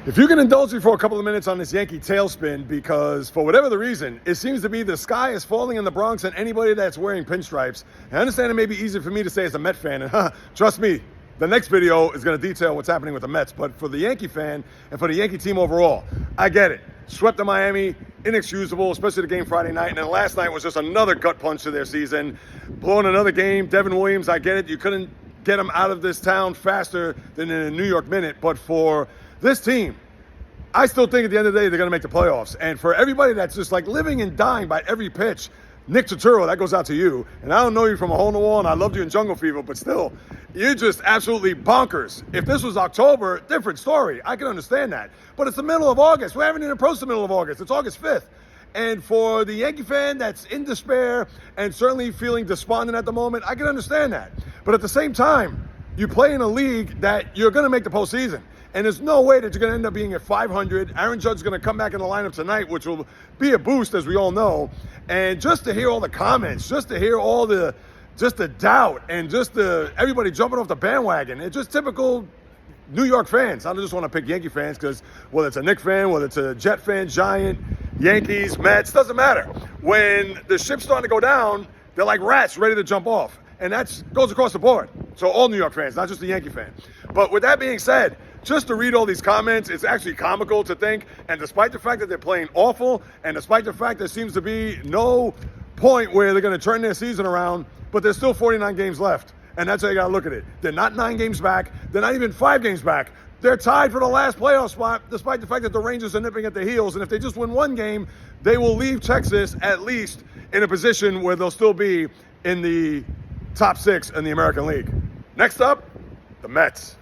If you can indulge me for a couple of minutes on this Yankee tailspin, because for whatever the reason, it seems to be the sky is falling in the Bronx and anybody that's wearing pinstripes. And I understand it may be easier for me to say as a Met fan, and trust me, the next video is going to detail what's happening with the Mets. But for the Yankee fan and for the Yankee team overall, I get it. Swept to Miami, inexcusable, especially the game Friday night. And then last night was just another gut punch to their season. Blowing another game. Devin Williams, I get it. You couldn't get him out of this town faster than in a New York minute. But for this team, I still think at the end of the day, they're going to make the playoffs. And for everybody that's just like living and dying by every pitch, Nick Turturro, that goes out to you. And I don't know you from a hole in the wall, and I loved you in Jungle Fever, but still, you're just absolutely bonkers. If this was October, different story. I can understand that. But it's the middle of August. We haven't even approached the middle of August. It's August 5th. And for the Yankee fan that's in despair and certainly feeling despondent at the moment, I can understand that. But at the same time, you play in a league that you're going to make the postseason. And there's no way that you're going to end up being at 500. Aaron Judge is going to come back in the lineup tonight, which will be a boost, as we all know. And just to hear all the comments, just to hear all the doubt, and just everybody jumping off the bandwagon, it's just typical New York fans. I just want to pick Yankee fans because whether it's a Knicks fan, whether it's a Jet fan, Giant, Yankees, Mets, doesn't matter. When the ship's starting to go down, they're like rats ready to jump off. And that goes across the board. So all New York fans, not just the Yankee fan. But with that being said, just to read all these comments, it's actually comical to think. And despite the fact that they're playing awful, and despite the fact there seems to be no point where they're going to turn their season around, but there's still 49 games left. And that's how you got to look at it. They're not 9 games back. They're not even 5 games back. They're tied for the last playoff spot, despite the fact that the Rangers are nipping at their heels. And if they just win one game, they will leave Texas at least in a position where they'll still be in the top 6 in the American League. Next up, the Mets.